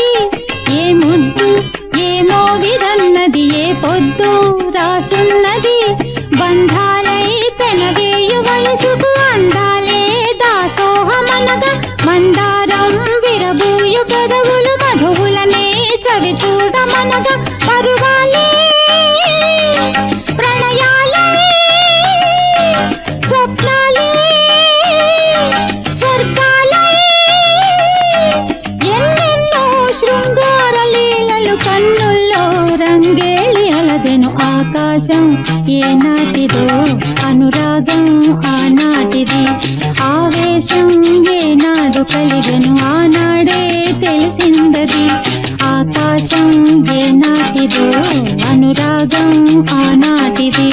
రాసున్నది ఏ ముద్దు ఏమో విధన్నది ఏ పొద్దు రాసున్నది బంధాలై పెనవేయు వయసుకు అందాలే దాసోహమనగా మందారం విరబూయు పెదవులు మధువులనే చవి చూడమనగా పరువాలే ప్రణయాలే స్వప్నాలే స్వర్గాలే ఎన్నెన్నో శృంగార లీలలు కన్నుల్లో రంగేళి అలదెను ఆకాశం ఏనాటిదో అనురాగం ఆనాటిది ఆవేశం ఏనాడు కలిగెను ఆనాడే తెలిసిందది ఆకాశం ఏనాటిదో అనురాగం ఆనాటిది